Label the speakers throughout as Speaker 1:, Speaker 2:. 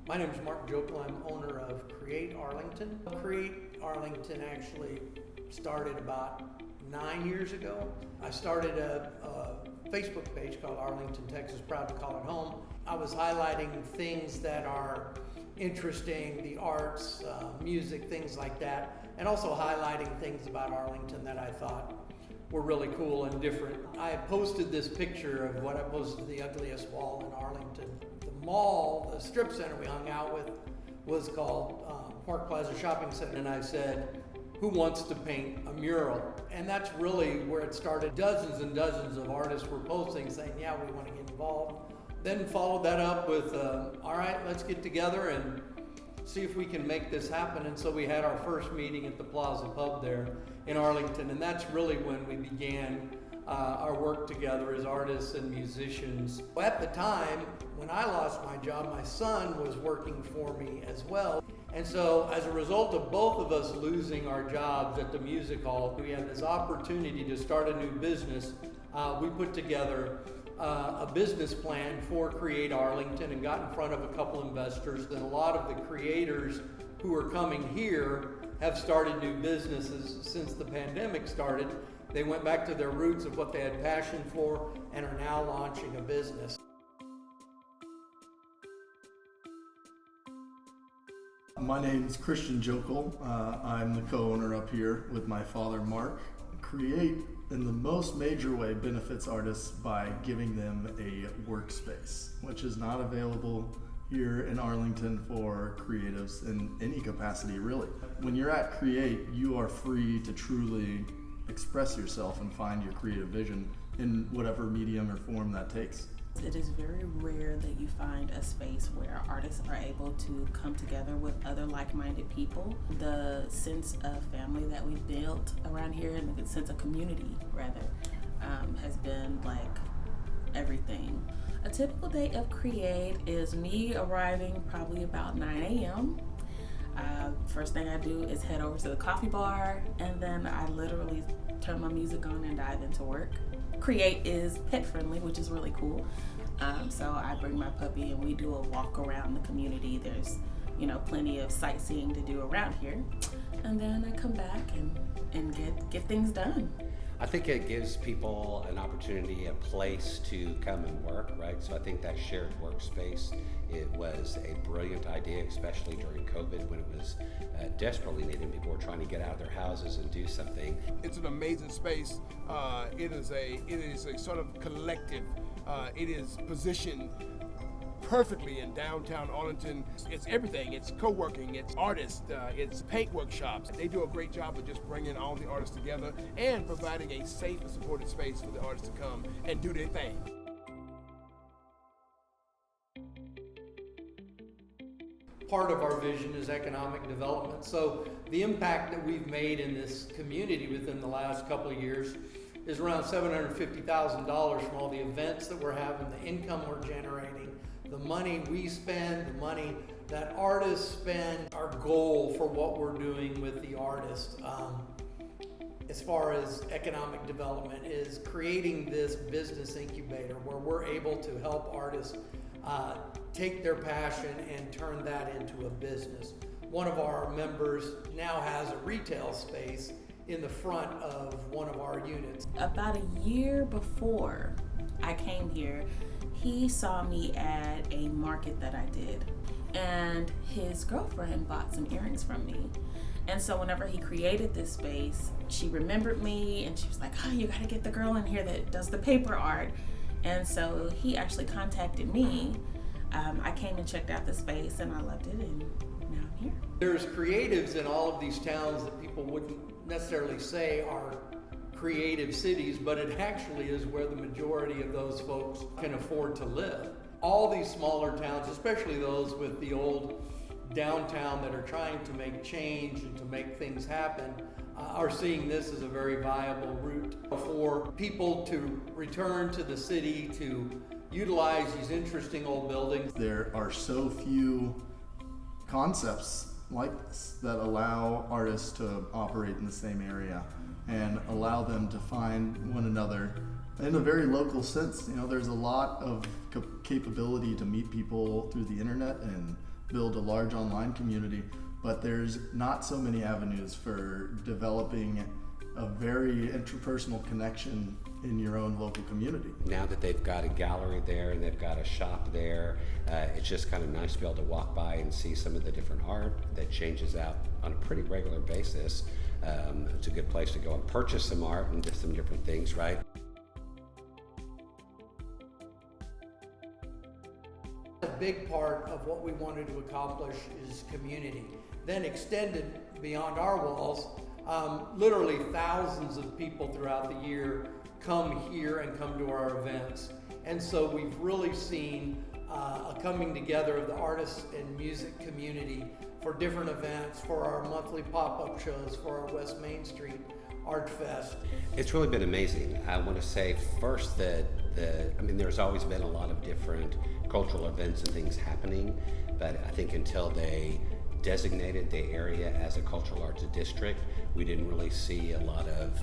Speaker 1: My name is Mark Jokel. I'm owner of Create Arlington. Create Arlington actually started about 9 years ago. I started a Facebook page called Arlington, Texas, Proud to Call It Home. I was highlighting things that are interesting, the arts, music, things like that, and also highlighting things about Arlington that I thought were really cool and different. I posted this picture of what I posted, the ugliest wall in Arlington. The mall, the strip center we hung out with, was called Park Plaza Shopping Center, and I said, who wants to paint a mural? And that's really where it started. Dozens and dozens of artists were posting saying, yeah, we want to get involved. Then followed that up with, all right, let's get together and see if we can make this happen. And so we had our first meeting at the Plaza Pub there in Arlington, and that's really when we began our work together as artists and musicians. At the time, when I lost my job, my son was working for me as well. And so as a result of both of us losing our jobs at the music hall, we had this opportunity to start a new business. We put together a business plan for Create Arlington and got in front of a couple investors. And a lot of the creators who are coming here have started new businesses since the pandemic started. They went back to their roots of what they had passion for and are now launching a business.
Speaker 2: My name is Christian Jokel. I'm the co-owner up here with my father, Mark. Create, in the most major way, benefits artists by giving them a workspace, which is not available here in Arlington for creatives in any capacity, really. When you're at Create, you are free to truly express yourself and find your creative vision in whatever medium or form that takes.
Speaker 3: It is very rare that you find a space where artists are able to come together with other like-minded people. The sense of family that we've built around here, and the sense of community, rather, has been like everything. A typical day of Create is me arriving probably about 9 a.m. First thing I do is head over to the coffee bar, and then I literally turn my music on and dive into work. Create is pet friendly, which is really cool. So I bring my puppy and we do a walk around the community. There's, plenty of sightseeing to do around here. And then I come back and get things done.
Speaker 4: I think it gives people an opportunity, a place to come and work, right? So I think that shared workspace, it was a brilliant idea, especially during COVID when it was desperately needed. People were trying to get out of their houses and do something.
Speaker 5: It's an amazing space. It is a sort of collective. It is positioned perfectly in downtown Arlington. It's everything. It's co-working, it's artists, it's paint workshops. They do a great job of just bringing all the artists together and providing a safe and supported space for the artists to come and do their thing.
Speaker 1: Part of our vision is economic development. So the impact that we've made in this community within the last couple of years is around $750,000 from all the events that we're having, the income we're generating, the money we spend, the money that artists spend. Our goal for what we're doing with the artists, as far as economic development, is creating this business incubator where we're able to help artists take their passion and turn that into a business. One of our members now has a retail space in the front of one of our units.
Speaker 3: About a year before I came here, he saw me at a market that I did, and his girlfriend bought some earrings from me. And so whenever he created this space, she remembered me and she was like, oh, you gotta get the girl in here that does the paper art. And so he actually contacted me. I came and checked out the space and I loved it, and now I'm here.
Speaker 1: There's creatives in all of these towns that people wouldn't necessarily say are creative cities, but it actually is where the majority of those folks can afford to live. All these smaller towns, especially those with the old downtown that are trying to make change and to make things happen, are seeing this as a very viable route for people to return to the city, to utilize these interesting old buildings.
Speaker 2: There are so few concepts like this that allow artists to operate in the same area and allow them to find one another in a very local sense. There's a lot of capability to meet people through the internet and build a large online community, but there's not so many avenues for developing a very interpersonal connection in your own local community.
Speaker 4: Now that they've got a gallery there and they've got a shop there, it's just kind of nice to be able to walk by and see some of the different art that changes out on a pretty regular basis. It's a good place to go and purchase some art and do some different things, right?
Speaker 1: A big part of what we wanted to accomplish is community. Then extended beyond our walls, literally thousands of people throughout the year come here and come to our events. And so we've really seen a coming together of the artists and music community for different events, for our monthly pop-up shows, for our West Main Street Art Fest.
Speaker 4: It's really been amazing. I want to say first that there's always been a lot of different cultural events and things happening, but I think until they designated the area as a cultural arts district, we didn't really see a lot of,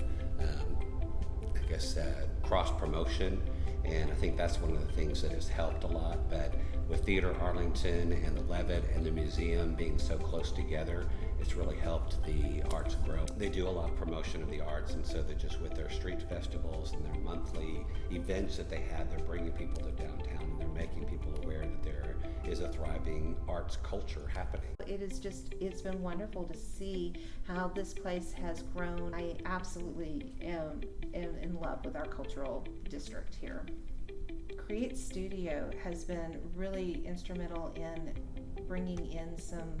Speaker 4: cross promotion, and I think that's one of the things that has helped a lot. But with Theater Arlington and the Levitt and the museum being so close together, it's really helped the arts grow. They do a lot of promotion of the arts, and so they're just with their street festivals and their monthly events that they have, they're bringing people to downtown and they're making people aware that there is a thriving arts culture happening.
Speaker 6: It's been wonderful to see how this place has grown. I absolutely am in love with our cultural district here. Create Studio has been really instrumental in bringing in some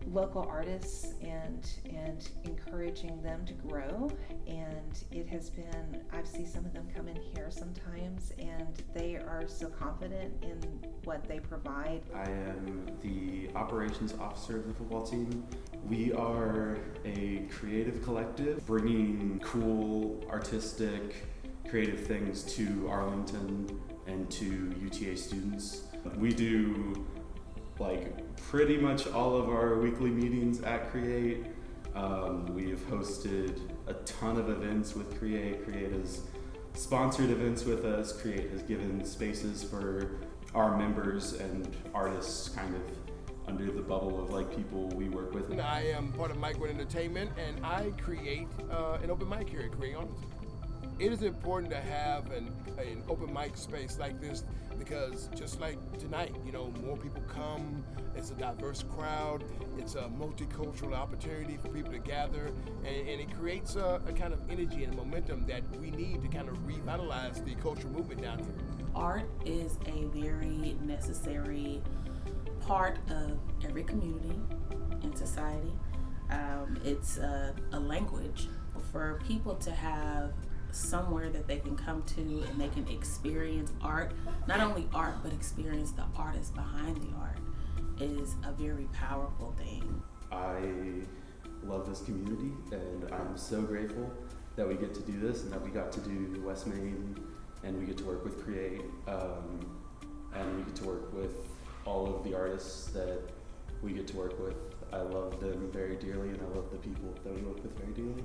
Speaker 6: local artists and encouraging them to grow, and it has been, I see some of them come in here sometimes and they are so confident in what they provide.
Speaker 7: I am the operations officer of the football team. We are a creative collective bringing cool, artistic, creative things to Arlington and to UTA students. We do pretty much all of our weekly meetings at Create. We have hosted a ton of events with Create. Create has sponsored events with us. Create has given spaces for our members and artists kind of under the bubble of people we work with.
Speaker 5: And I am part of Mike Wood Entertainment, and I create an open mic here at Create Arlington. It is important to have an open mic space like this because just like tonight, more people come, it's a diverse crowd, it's a multicultural opportunity for people to gather, and it creates a kind of energy and momentum that we need to kind of revitalize the cultural movement down here.
Speaker 3: Art is a very necessary part of every community and society. It's a language for people to have somewhere that they can come to and they can experience art. Not only art, but experience the artist behind the art is a very powerful thing.
Speaker 7: I love this community, and I'm so grateful that we get to do this and that we got to do West Main, and we get to work with Create, and we get to work with all of the artists that we get to work with. I love them very dearly, and I love the people that we work with very dearly.